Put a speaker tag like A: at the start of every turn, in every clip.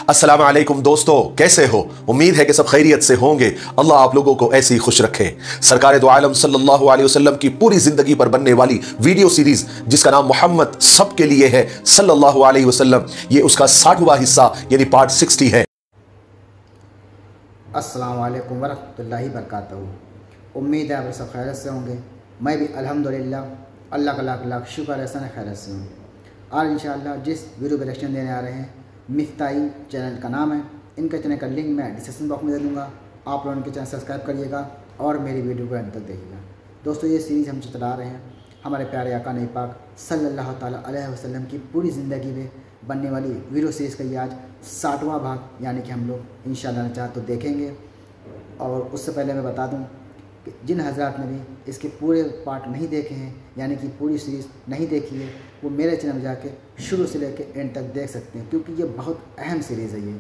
A: अस्सलाम वालेकुम दोस्तों, कैसे हो? उम्मीद है कि सब खैरियत से होंगे। अल्लाह आप लोगों को ऐसे ही खुश रखे। सरकार दो आलम सल्लल्लाहु अलैहि वसल्लम की पूरी जिंदगी पर बनने वाली वीडियो सीरीज जिसका नाम मोहम्मद सब के लिए है सल्लल्लाहु अलैहि वसल्लम, ये उसका 60वां हिस्सा यानी पार्ट 60 है।
B: अस्सलाम वालेकुम वरहमतुल्लाहि वबरकातुहू। उम्मीद है आप सब खैरियत से होंगे। मैं भी अल्हम्दुलिल्लाह अल्लाह का लाख लाख शुक्र है सन खैरियत से हूँ। आज इंशाअल्लाह जिस वीडियो पे रिएक्शन देने आ रहे हैं, मिफ्ताही चैनल का नाम है। इनका चैनल का लिंक मैं डिस्क्रिप्शन बॉक्स में दे दूँगा। आप लोग इनके चैनल सब्सक्राइब करिएगा और मेरी वीडियो को अंत तक देखिएगा। दोस्तों, ये सीरीज़ हम चला रहे हैं हमारे प्यारे आका नबी पाक सल्लल्लाहु ताला अलैहि वसल्लम की पूरी ज़िंदगी में बनने वाली वीडियो सीरीज़ का ये आज 60वां भाग यानी कि हम लोग इंशाअल्लाह चाह तो देखेंगे। और उससे पहले मैं बता दूं कि जिन हज़रात ने भी इसके पूरे पार्ट नहीं देखे हैं यानी कि पूरी सीरीज़ नहीं देखी है, वो मेरे चैनल में जाके शुरू से लेकर एंड तक देख सकते हैं, क्योंकि ये बहुत अहम सीरीज़ है। ये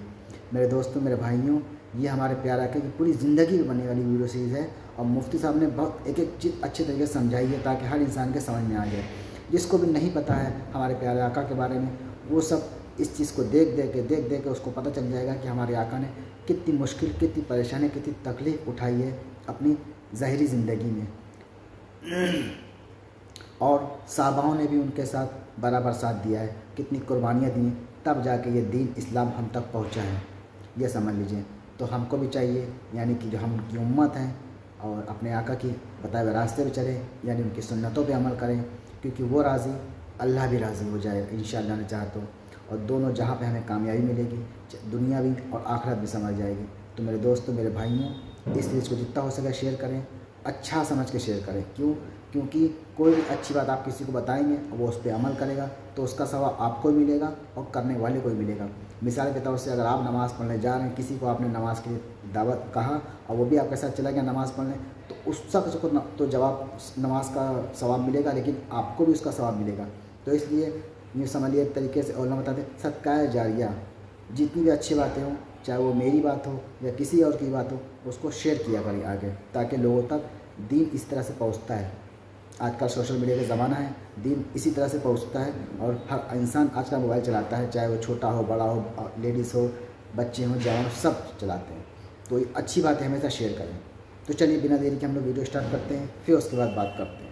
B: मेरे दोस्तों, मेरे भाइयों, ये हमारे प्यारे आका की पूरी ज़िंदगी में बनने वाली वीडियो सीरीज़ है। और मुफ्ती साहब ने बहुत एक एक चीज़ अच्छे तरीके से समझाई है ताकि हर इंसान के समझ में आ जाए। जिसको भी नहीं पता है हमारे प्यारे आका के बारे में, वो सब इस चीज़ को देख दे के उसको पता चल जाएगा कि हमारे आका ने कितनी मुश्किल, कितनी परेशानी, कितनी तकलीफ़ उठाई है अपनी ज़ाहिरी ज़िंदगी में। और साहबाओं ने भी उनके साथ बराबर साथ दिया है, कितनी कुर्बानियाँ दी, तब जाके ये दीन इस्लाम हम तक पहुँचा है। ये समझ लीजिए। तो हमको भी चाहिए यानी कि जो हम उनकी उम्मत हैं और अपने आका की बताए हुए रास्ते पे चलें, यानी उनकी सुन्नतों पे अमल करें, क्योंकि वो राज़ी, अल्लाह भी राज़ी हो जाए इंशाअल्लाह ने चाहा तो। और दोनों जहाँ पे हमें कामयाबी मिलेगी, दुनिया भी और आखिरत भी समझ जाएगी। तो मेरे दोस्तों, मेरे भाइयों, इस चीज़ को जितना हो सके शेयर करें, अच्छा समझ के शेयर करें। क्योंकि कोई भी अच्छी बात आप किसी को बताएंगे और वो उस पर अमल करेगा तो उसका सवाब आपको भी मिलेगा और करने वाले को भी मिलेगा। मिसाल के तौर से अगर आप नमाज़ पढ़ने जा रहे हैं, किसी को आपने नमाज की दावत कहा और वो भी आपके साथ चला गया नमाज़ पढ़ने, तो उस शख्स को तो जवाब नमाज का सवाब मिलेगा, लेकिन आपको भी उसका सवाब मिलेगा। तो इसलिए ये समझिए एक तरीके से उलमा बताते हैं सदका जारिया, जितनी भी अच्छी बातें हों, चाहे वो मेरी बात हो या किसी और की बात हो, उसको शेयर किया करिए आगे, ताकि लोगों तक दीन इस तरह से पहुंचता है। आजकल सोशल मीडिया का ज़माना है, दीन इसी तरह से पहुंचता है। और हर इंसान आजकल मोबाइल चलाता है, चाहे वो छोटा हो, बड़ा हो, लेडीज़ हो, बच्चे हों, जवान हो, सब चलाते हैं। तो ये अच्छी बातें हमेशा शेयर करें। तो चलिए बिना देरी के हम लोग वीडियो स्टार्ट करते हैं, फिर उसके बाद बात करते हैं।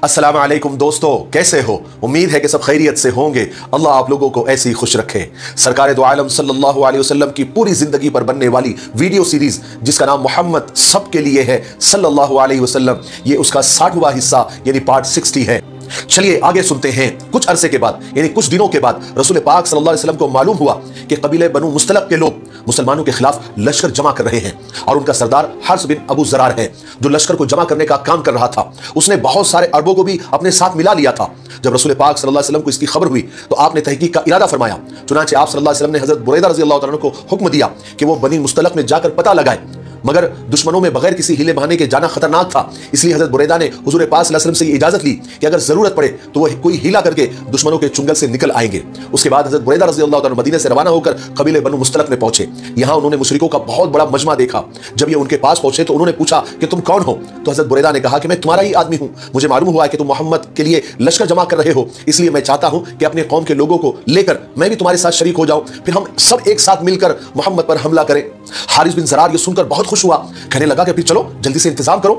A: अस्सलाम वालेकुम दोस्तों, कैसे हो? उम्मीद है कि सब खैरियत से होंगे। अल्लाह आप लोगों को ऐसे ही खुश रखे। सरकार दो आलम सल्लल्लाहु अलैहि वसल्लम की पूरी जिंदगी पर बनने वाली वीडियो सीरीज जिसका नाम मोहम्मद सब के लिए है सल्लल्लाहु अलैहि वसल्लम, ये उसका 60वां हिस्सा यानी पार्ट 60 है। चलिए आगे सुनते हैं। कुछ अरसे के बाद यानी कुछ दिनों के बाद रसूल पाक सल्लल्लाहु अलैहि वसल्लम को मालूम हुआ कि कबीले बनु मुस्तलक के लोग मुसलमानों के खिलाफ लश्कर जमा कर रहे हैं और उनका सरदार हर्ष बिन अबू ज़रार है जो लश्कर को जमा करने का काम कर रहा था। उसने बहुत सारे अरबों को भी अपने साथ मिला लिया था। जब रसूल पाक सल्लल्लाहु अलैहि वसल्लम को इसकी खबर हुई तो आपने तहकीक का इरादा फरमाया। चुनांचे आप सल्लल्लाहु अलैहि वसल्लम ने हजरत बुरैदा रज़ी अल्लाह तआला को हुक्म दिया कि वो बनी मुस्तलक में जाकर पता लगाए, मगर दुश्मनों में बगैर किसी हीले बहाने के जाना खतरनाक था। इसलिए हजरत बुरैदा ने हुजूर पाक सल्लल्लाहु अलैहि वसल्लम से ये इजाजत ली कि अगर जरूरत पड़े तो वह कोई हीला करके दुश्मनों के चुंगल से निकल आएंगे। उसके बाद हजरत बुरैदा रज़ी अल्लाह तआला मदीने से रवाना होकर कबीले बनु मुस्तलक में पहुंचे। यहाँ उन्होंने मुशरिकों का बहुत बड़ा मजमा देखा। जब ये उनके पास पहुंचे तो उन्होंने पूछा कि तुम कौन हो? तो हजरत बुरैदा ने कहा कि मैं तुम्हारा ही आदमी हूं। मुझे मालूम हुआ है कि तुम मोहम्मद के लिए लश्कर जमा कर रहे हो, इसलिए मैं चाहता हूं कि अपने कौम के लोगों को लेकर मैं भी तुम्हारे साथ शरीक हो जाऊं, फिर हम सब एक साथ मिलकर मोहम्मद पर हमला करें। हारिस बिन ज़रार ये सुनकर बहुत खुश हुआ, कहने लगा कि फिर चलो जल्दी से इंतजाम करो।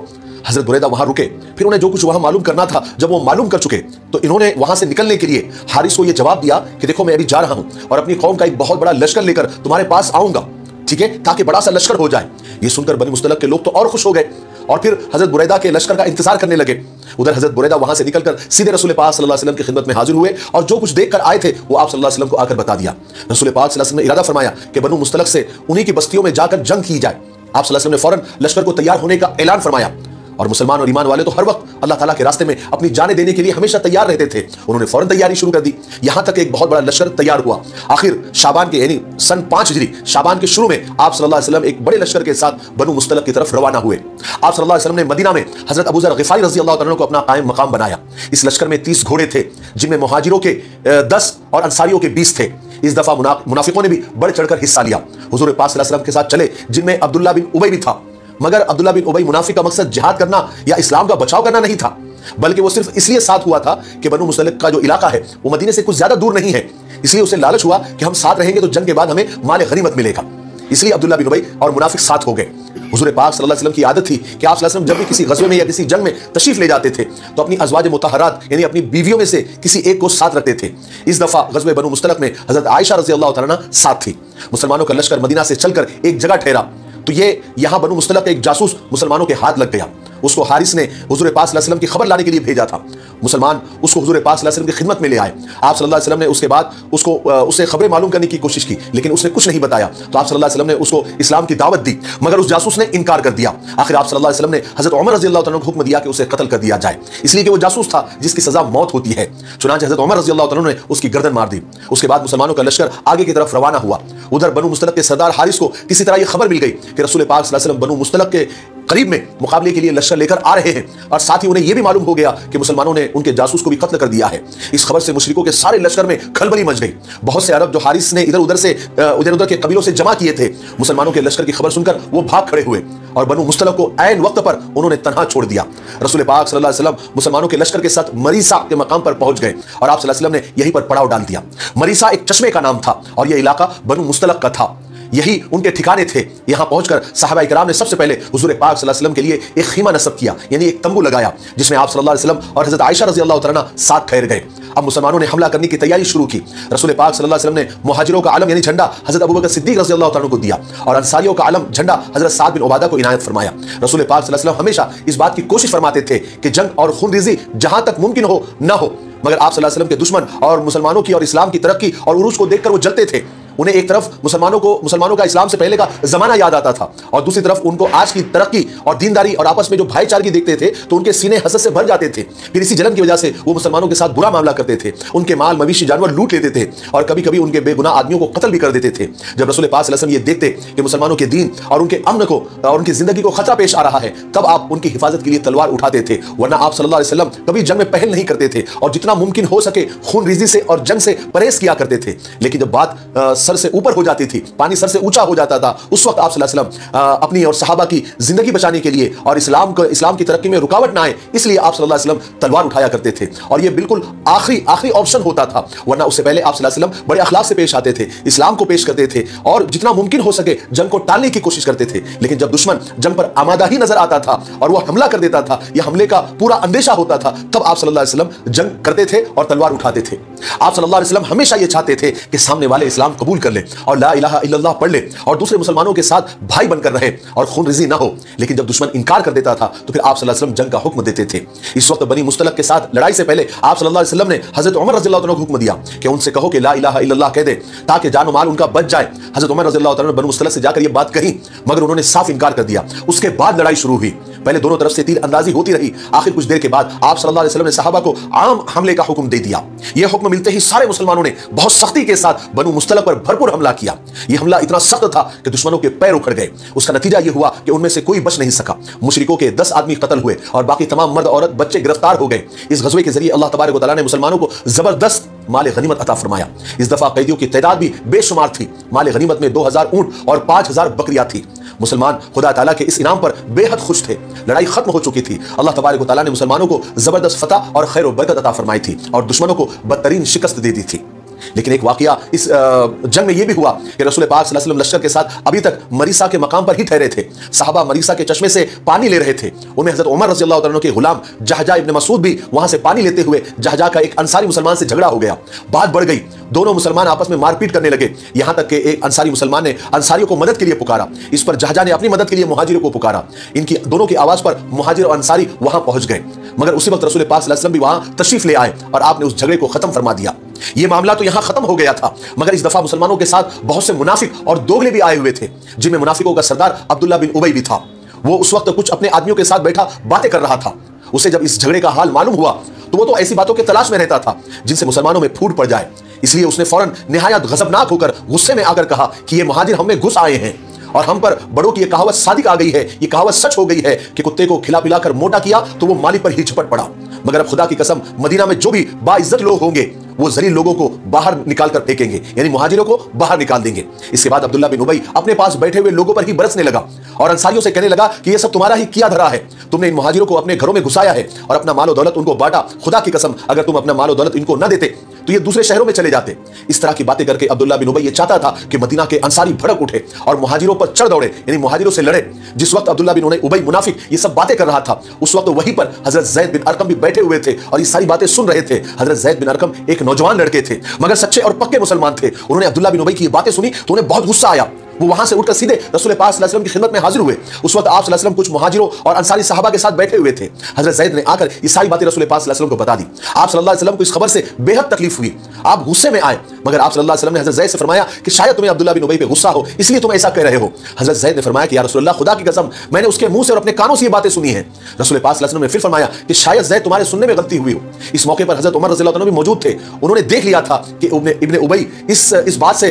A: हजरत बुरैदा वहां रुके, फिर उन्हें जो कुछ वहां मालूम करना था जब वो मालूम कर चुके तो इन्होंने वहां से निकलने के लिए हारिस को यह जवाब दिया कि देखो मैं अभी जा रहा हूं और अपनी कौम का एक बहुत बड़ा लश्कर लेकर तुम्हारे पास आऊंगा, ठीक है, ताकि बड़ा सा लश्कर हो जाए। ये सुनकर बनी मुस्तलक के लोग तो और खुश हो गए और फिर हजरत बुरैदा के लश्कर का इंतजार करने लगे। उधर हजरत बुरैदा वहां से निकलकर सीधे रसूल पाक सल्लल्लाहु अलैहि वसल्लम की खिदमत में हाजिर हुए और जो कुछ देखकर आए थे वो आप सल्लल्लाहु अलैहि वसल्लम को आकर बता दिया। रसूल पाक सल्लल्लाहु अलैहि वसल्लम ने इरादा फरमाया कि बनु मुस्तलक से उन्हीं की बस्तियों में जाकर जंग की जाए। आप सल्लल्लाहु अलैहि वसल्लम ने फौरन लश्कर को तैयार होने का ऐलान फरमाया और मुसलमान और ईमान वाले तो हर वक्त अल्लाह ताला के रास्ते में अपनी जानें देने के लिए हमेशा तैयार रहते थे। उन्होंने फौरन तैयारी शुरू कर दी। यहां तक एक बहुत बड़ा लश्कर तैयार हुआ। आखिर शाबान के यानी सन 5 हिजरी शाबान के शुरू में आप सल्लल्लाहु अलैहि वसल्लम एक बड़े लश्कर के साथ बनु मुस्तलक की तरफ रवाना हुए। आप सल्लल्लाहु अलैहि वसल्लम ने मदीना में हजरत अबू ज़र ग़िफ़ारी रज़ी अल्लाह तआला को अपना कायम मकाम बनाया। इस लश्कर में 30 घोड़े थे जिनमें मुहाजिरों के 10 और अंसारियों के 20 थे। इस दफा मुनाफिकों ने भी बढ़ चढ़कर हिस्सा लिया। हुजूर पाक सल्लल्लाहु अलैहि वसल्लम के साथ चले जिनमें अब्दुल्ला बिन उबई भी था, मगर अब्दुल्ला बिन उबई मुनाफिक का मकसद जिहाद करना या इस्लाम का बचाव करना नहीं था, बल्कि वो सिर्फ इसलिए साथ हुआ था कि बनु मुस्तलिक का जो इलाका है वो मदीने से कुछ ज्यादा दूर नहीं है, इसलिए उसे लालच हुआ कि हम साथ रहेंगे तो जंग के बाद हमें माल गनीमत मिलेगा। इसलिए अब्दुल्ला बिन उबई और मुनाफिक साथ हो गए। हुजूर पाक सल्लल्लाहु अलैहि वसल्लम की आदत थी कि आप सल्लल्लाहु अलैहि वसल्लम जब भी किसी गज़वे में या किसी जंग में तशरीफ ले जाते थे तो अपनी अज़वाज मुतहरात यानी अपनी बीवियों में से किसी एक को साथ रखते थे। इस दफा गज़वे बनु मुस्तलक में हजरत आयशा रज़ी अल्लाह तआला अन्हा साथ थी। मुसलमानों का लश्कर मदीना से चलकर एक जगह ठहरा तो ये यहां बनु मुस्तलक का एक जासूस मुसलमानों के हाथ लग गया। उसको हारिस ने हुजूर पाक सल्लल्लाहु अलैहि वसल्लम की खबर लाने के लिए भेजा था। मुसलमान उसको हुजूर पाक सल्लल्लाहु अलैहि वसल्लम की खिदमत में ले आए। आप सल्लल्लाहु अलैहि वसल्लम ने उसके बाद उससे खबरें मालूम करने की कोशिश की, लेकिन उसने कुछ नहीं बताया। तो आप सल्लल्लाहु अलैहि वसल्लम ने उसको इस्लाम की दावत दी, मगर उस जासूस ने इनकार कर दिया। आखिर आप सल्लल्लाहु अलैहि वसल्लम ने हजरत उमर रज़ी अल्लाह तआला को हुक्म दिया कि उसे कत्ल कर दिया जाए, इसलिए कि वो जासूस था जिसकी सजा मौत होती है। चुनांचे हजरत उमर रज़ी अल्लाह तआला ने उसकी गर्दन मार दी। उसके बाद मुसलमानों का लश्कर आगे की तरफ रवाना हुआ। उधर बनु मुस्तलक के सरदार हारिस को किसी तरह यह खबर मिल गई कि रसूल पाक सल्लल्लाहु अलैहि वसल्लम बनु मुस्तलक के करीब में मुकाबले के लिए लश्कर लेकर आ रहे हैं, और साथ ही उन्हें यह भी मालूम हो गया कि मुसलमानों ने उनके जासूस को भी कत्ल कर दिया है। इस खबर से मुशरिकों के सारे लश्कर में खलबली मच गई। बहुत से अरब जो हारिस ने इधर उधर के कबीलों से जमा किए थे, मुसलमानों के लश्कर की खबर सुनकर वो भाग खड़े हुए और बनु मुस्तलक को ऐन वक्त पर उन्होंने तन्हा छोड़ दिया। रसूल पाक सल्लल्लाहु अलैहि वसल्लम मुसलमानों के लश्कर के साथ मरीसा के मकाम पर पहुंच गए और आप सल्लल्लाहु अलैहि वसल्लम ने यहीं पर पड़ाव डाल दिया। मरीसा एक चश्मे का नाम था और यह इलाका बनु मुस्तलक का था, यही उनके ठिकाने थे। यहां पहुंचकर सहाबा इकराम ने सबसे पहले हुजूर पाक सल्लल्लाहु अलैहि वसल्लम के लिए एक खीमा नस्ब किया, यानी एक तंबू लगाया, जिसमें आप सल्लल्लाहु अलैहि वसल्लम और हजरत आयशा रज़ी अल्लाह तआला साथ ठहर गए। अब मुसलमानों ने हमला करने की तैयारी शुरू की। रसूल पाक सल्लल्लाहु अलैहि वसल्लम ने मुहाजिरों का आलम यानी झंडा हजरत अबू बकर सिद्दीक रज़ी अल्लाह तआला को दिया और अंसारियों का आलम झंडा हजरत साद बिन उबादा को इनायत फरमाया। रसूल पाक सल्लल्लाहु अलैहि वसल्लम हमेशा इस बात की कोशिश फरमाते थे कि जंग और खूनरेज़ी जहां तक मुमकिन हो न हो, मगर आप सल्लल्लाहु अलैहि वसल्लम के दुश्मन और मुसलमानों की और इस्लाम की तरक्की और उरूज को देखकर वो जलते थे। उन्हें एक तरफ मुसलमानों का इस्लाम से पहले का जमाना याद आता था और दूसरी तरफ उनको आज की तरक्की और दीनदारी और आपस में जो भाईचारगी देखते थे तो उनके सीने हसद से भर जाते थे। फिर इसी जलन की वजह से वो मुसलमानों के साथ बुरा मामला करते थे, उनके माल मवेशी जानवर लूट लेते थे और कभी कभी उनके बेगुनाह आदमियों को कत्ल भी कर देते थे। जब रसूल पाक सल्लल्लाहु अलैहि वसल्लम ये देखते कि मुसलमानों के दीन और उनके अमन को और उनकी जिंदगी को खतरा पेश आ रहा है, तब आप उनकी हिफाजत के लिए तलवार उठाते थे, वरना आप सल्लल्लाहु अलैहि वसल्लम कभी जंग में पहल नहीं करते थे और जितना मुमकिन हो सके खूनरेज़ी से और जंग से परहेज किया करते थे। लेकिन जब बात सर से ऊपर हो जाती थी, पानी सर से ऊंचा हो जाता था, उस वक्त आप सल्लल्लाहु अलैहि वसल्लम अपनी और सहाबा की जिंदगी बचाने के लिए और इस्लाम की तरक्की में रुकावट ना आए, इसलिए आप सल्लल्लाहु अलैहि वसल्लम तलवार उठाया करते थे और यह बिल्कुल आखिरी ऑप्शन होता था। वरना उससे पहले आप सल्लल्लाहु अलैहि वसल्लम बड़े अखलाक से पेश आते थे, इस्लाम को पेश करते थे और जितना मुमकिन हो सके जंग को टालने की कोशिश करते थे। लेकिन जब दुश्मन जंग पर आमादा ही नजर आता था और वह हमला कर देता था या हमले का पूरा अंदेशा होता था, तब आप सल्लल्लाहु अलैहि वसल्लम जंग करते थे और तलवार उठाते थे। आप सल्लल्लाहु अलैहि वसल्लम हमेशा यह चाहते थे कि सामने वाले इस्लाम कबूल कर ले और ला इलाहा इल्लल्लाह पढ़ ले और दूसरे मुसलमानों के साथ भाई बनकर रहे और खूनरेज़ी ना हो। लेकिन जब दुश्मन इनकार कर देता था तो फिर आप सल्लल्लाहु अलैहि वसल्लम जंग का हुक्म देते थे। इस वक्त बनी मुस्तलक के साथ लड़ाई से पहले आप सल्लल्लाहु अलैहि वसल्लम ने हजरत उमर रज़ी अल्लाह तआला को हुक्म दिया कि उनसे कहो कि ला इलाहा इल्लल्लाह कह दे ताकि जान माल उनका बच जाए। हजरत उमर रज़ी अल्लाह तआला ने बनी मुस्तलक से जाकर यह बात कही, मगर उन्होंने साफ इनकार कर दिया। उसके बाद लड़ाई शुरू हुई। पहले दोनों तरफ से तीर अंदाजी होती रही। आखिर कुछ देर के बाद आप सल्लल्लाहु अलैहि वसल्लम ने सहाबा को आम हमले का हुक्म दे दिया। यह हुक्म मिलते ही सारे मुसलमानों ने बहुत सख्ती के साथ बनु मुस्तलक पर भरपूर हमला किया। यह हमला इतना सख्त था कि दुश्मनों के पैर उखड़ गए। उसका नतीजा यह हुआ कि उनमें से कोई बच नहीं सका। मुशरिकों के 10 आदमी कत्ल हुए और बाकी तमाम मर्द औरत बच्चे गिरफ्तार हो गए। इस गज़वे के जरिए अल्लाह तबारक व तआला ने मुसलमानों को जबरदस्त माल गनीमत अता फरमाया। इस दफा कैदियों की तादाद भी बेशुमार थी। माल गनीमत में 2000 ऊंट और 5000 बकरियां थी। मुसलमान खुदा ताला के इस इनाम पर बेहद खुश थे। लड़ाई खत्म हो चुकी थी। अल्लाह तबारक व तआला ने मुसलमानों को जबरदस्त फतह और खैर व बरकत अता फरमाई थी और दुश्मनों को बदतरीन शिकस्त दे दी थी। लेकिन एक वाकया इस जंग में यह भी हुआ कि रसूल पाक सल्लल्लाहु अलैहि वसल्लम लश्कर के साथ अभी तक मरीसा के मकाम पर ही ठहरे थे। सहाबा मरीसा के चश्मे से पानी ले रहे थे। उनमें हजरत उमर रज़ी अल्लाह तआला के गुलाम जहजा इब्न मसूद भी वहां से पानी लेते हुए जहजा का एक अंसारी मुसलमान से झगड़ा हो गया। बात बढ़ गई, दोनों मुसलमान आपस में मारपीट करने लगे। यहां तक कि एक अंसारी मुसलमान ने अंसारियों को मदद के लिए पुकारा। इस पर जहजा ने अपनी मदद के लिए मुहाजिरों को पुकारा। इनकी दोनों की आवाज पर मुहाजिर और अंसारी वहां पहुंच गए, मगर उसी वक्त रसूल पाक सल्लल्लाहु अलैहि वसल्लम भी वहां तशरीफ ले आए और आपने उस झगड़े को खत्म फरमा दिया। यह मामला तो यहां खत्म हो गया था, मगर इस दफा मुसलमानों के साथ बहुत से मुनाफिक और दोगले भी आए हुए थे, जिनमें मुनाफिकों का सरदार अब्दुल्ला बिन उबई भी था। वो उस वक्त कुछ अपने आदमियों के साथ बैठा बातें कर रहा था। उसे जब इस झगड़े का हाल मालूम हुआ तो वो तो ऐसी बातों की तलाश में रहता था जिनसे मुसलमानों में फूट पड़ जाए। इसलिए उसने फौरन निहायत गजबनाक होकर गुस्से में आकर कहा कि ये मुहाजिर हम में घुस आए हैं और हम पर बड़ों की यह कहावत सादिक आ गई है, ये कहावत सच हो गई है कि कुत्ते को खिला पिलाकर मोटा किया तो वो मालिक पर ही झपट पड़ा। मगर अब खुदा की कसम, मदीना में जो भी बाइज्जत लोग होंगे वो जलील लोगों को बाहर निकाल कर फेंकेंगे, यानी मुहाजिरों को बाहर निकाल देंगे। इसके बाद अब्दुल्ला बिन उबई अपने पास बैठे हुए लोगों पर ही बरसने लगा और अंसारियों से कहने लगा कि यह सब तुम्हारा ही किया धरा है। तुमने इन मुहाजिरों को अपने घरों में घुसाया है और अपना मालो दौलत उनको बांटा। खुदा की कसम, अगर तुम अपना मालो दौलत इनको न देते तो ये दूसरे शहरों में चले जाते। इस तरह की बातें करके अब्दुल्ला बिन उबई ये चाहता था कि मदीना के अंसारी भड़क उठे और मुहाजिरों पर चढ़ दौड़े, यानी मुहाजिरों से लड़े। जिस वक्त अब्दुल्ला बिन उबई मुनाफिक ये सब बातें कर रहा था, उस वक्त वहीं पर हजरत ज़ैद बिन अरकम भी बैठे हुए थे और ये सारी बातें सुन रहे थे। हजरत ज़ैद बिन अरकम एक नौजवान लड़के थे, मगर सच्चे और पक्के मुसलमान थे। उन्होंने अब्दुल्ला बिन उबई की ये बातें सुनी तो उन्हें बहुत गुस्सा आया। वो वहां से उठकर सीधे रसूल पाक सल्लल्लाहु अलैहि वसल्लम की खिदमत में हाजिर हुए। उस वक्त आप सल्लल्लाहु अलैहि वसल्लम कुछ मुहाजिरों और अंसारी सहाबा के साथ बैठे हुए थे। हजरत ज़ैद ने आकर ये सारी बातें रसूल पाक सल्लल्लाहु अलैहि वसल्लम को बता दी। आप सल्लल्लाहु अलैहि वसल्लम को इस खबर से बेहद तकलीफ हुई, आप गुस्से में आए, मगर आप सल्लल्लाहु अलैहि वसल्लम ने हजरत ज़ैद से फरमाया कि शायद तुम्हें अब्दुल्ला बिन उबई पे गुस्सा हो, इसलिए तुम ऐसा कह रहे हो। हजरत ज़ैद ने फरमाया कि या रसूल अल्लाह, खुदा की कसम मैंने उसके मुंह से और अपने कानों से ये बातें सुनी हैं। रसूल पाक सल्लल्लाहु अलैहि वसल्लम ने फिर फरमाया कि शायद ज़ैद तुम्हारे सुनने में गलती हुई हो। इस मौके पर हजरत उमर रज़ियल्लाहु अन्हु भी मौजूद थे। उन्होंने देख लिया था कि इब्ने उबई इस बात से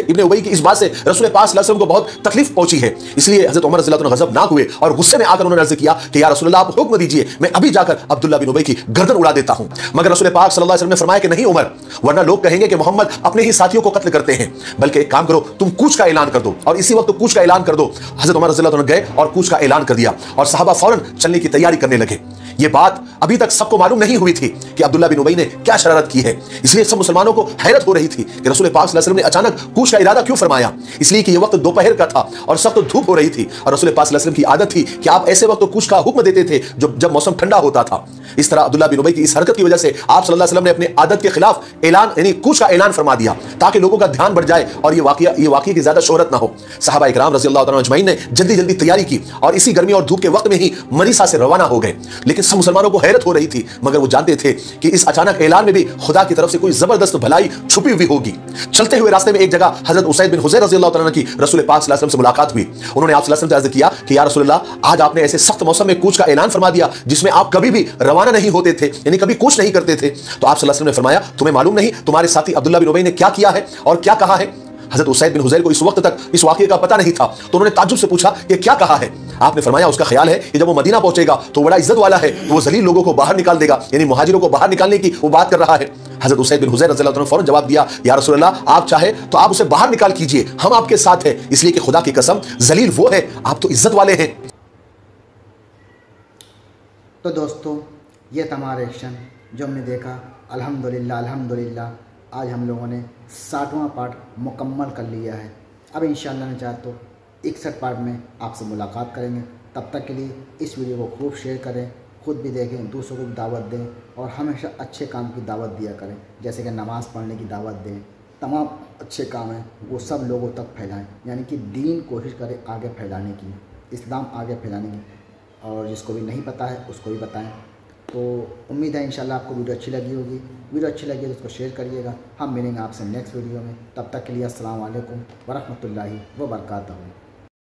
A: रसूल पाक सल्लल्लाहु अलैहि वसल्लम को बहुत तकलीफ पहुंची है, इसलिए हजरत उमर रज़ियल्लाहु अन्हु गज़ब ना हुए और गुस्से में आकर उन्होंने अर्ज़ किया कि या रसूल अल्लाह, आप हुक्म दीजिए, मैं अभी जाकर अब्दुल्ला बिन उबई की गर्दन उड़ा देता हूं। मगर रसूल पाक सल्लल्लाहु अलैहि वसल्लम ने फरमाया कि नहीं उमर, वरना लोग कहेंगे कि मोहम्मद अपने ही साथियों को कत्ल करते हैं, बल्कि एक काम करो, तुम कूच का ऐलान कर दो। और इसी वक्त कूच का ऐलान कर दो। हजरत उमर रज़ियल्लाहु अन्हु गए और कूच का ऐलान कर दिया और सहाबा फौरन चलने की तैयारी करने लगे। ये बात अभी तक सबको मालूम नहीं हुई थी कि अब्दुल्ला बिन उबई ने क्या शरारत की है, इसलिए सब मुसलमानों को हैरत हो रही थी कि रसूल पाक सल्लल्लाहु अलैहि वसल्लम ने अचानक कूच का इरादा क्यों फरमाया। इसलिए कि यह वक्त दोपहर का था और सख्त धूप हो रही थी और रसूल पाक सल्लल्लाहु अलैहि वसल्लम की आदत थी कि आप ऐसे वक्त कूच का हुक्म देते थे जब मौसम ठंडा होता था। इस तरह अब्दुल्ला बिन उबई की इस हरकत की वजह से आप सल्लल्लाहु अलैहि वसल्लम ने अपने आदत के खिलाफ ऐलान यानी कूच का ऐलान फरमा दिया, ताकि लोगों का ध्यान बढ़ जाए और ये वाकया की ज्यादा शोहरत ना हो। सहाबा इकराम रज़ियल्लाहु अन्हुम अजमईन ने जल्दी जल्दी तैयारी की और इसी गर्मी और धूप के वक्त में ही मरीसा से रवाना हो गए। लेकिन सब मुसलमानों को हैरत हो रही थी, मगर वो जानते थे कि इस अचानक ऐलान में भी खुदा की तरफ से कोई जबरदस्त भलाई छुपी हुई होगी। चलते हुए रास्ते में एक जगह हजरत उसैद बिन हुज़ैर रज़ियल्लाहु तआला अन्हु की रसूल पाक सल्लल्लाहु अलैहि वसल्लम से मुलाकात हुई। उन्होंने आप सल्लल्लाहु अलैहि वसल्लम से अर्ज़ किया कि या रसूल अल्लाह, आज आपने ऐसे सख्त मौसम में कूच का ऐलान फरमा दिया जिसमें आप कभी भी रवाना नहीं होते थे, यानी कभी कूच नहीं करते थे। तो आप सल्लल्लाहु अलैहि वसल्लम ने फरमाया, तुम्हें मालूम नहीं तुम्हारे साथी अब्दुल्ला बिन उबई ने क्या किया है और क्या कहा है। हजरत उसैद बिन हुज़ैर को इस वक्त तक इस वाक़ये का पता नहीं था, तो उन्होंने ताज्जुब से पूछा कि क्या कहा है। आपने फरमाया, उसका ख्याल है कि जब वो मदीना पहुंचेगा तो बड़ा इज्जत वाला है, तो वो जलील लोगों को बाहर निकाल देगा, यानी मुहाजिरों को बाहर निकालने की वो बात कर रहा है। हजरत उसैद बिन हुज़ैर रज़ियल्लाहु अन्हु फौरन जवाब दिया, या रसूल अल्लाह, आप चाहे तो आप उसे बाहर निकाल कीजिए, हम आपके साथ हैं, इसलिए कि खुदा की कसम जलील वो है, आप तो इज्जत वाले हैं।
B: तो दोस्तों, ये था हमारा एक्शन जो हमने देखा। अल्हम्दुलिल्लाह अल्हम्दुलिल्लाह आज हम लोगों ने 60वां पार्ट मुकम्मल कर लिया है। अब इंशाअल्लाह ने चाहे तो 61 पार्ट में आपसे मुलाकात करेंगे। तब तक के लिए इस वीडियो को खूब शेयर करें, ख़ुद भी देखें, दूसरों को भी दावत दें और हमेशा अच्छे काम की दावत दिया करें, जैसे कि नमाज़ पढ़ने की दावत दें। तमाम अच्छे काम हैं वो सब लोगों तक फैलाएं, यानी कि दीन कोशिश करें आगे फैलाने की, इस्लाम आगे फैलाने की, और जिसको भी नहीं पता है उसको भी बताएं। तो उम्मीद है इंशाल्लाह आपको वीडियो अच्छी लगी होगी। वीडियो अच्छी लगी तो उसको शेयर करिएगा। हम मिलेंगे आपसे नेक्स्ट वीडियो में। तब तक के लिए अस्सलाम वालेकुम व रहमतुल्लाहि व बरकातहू।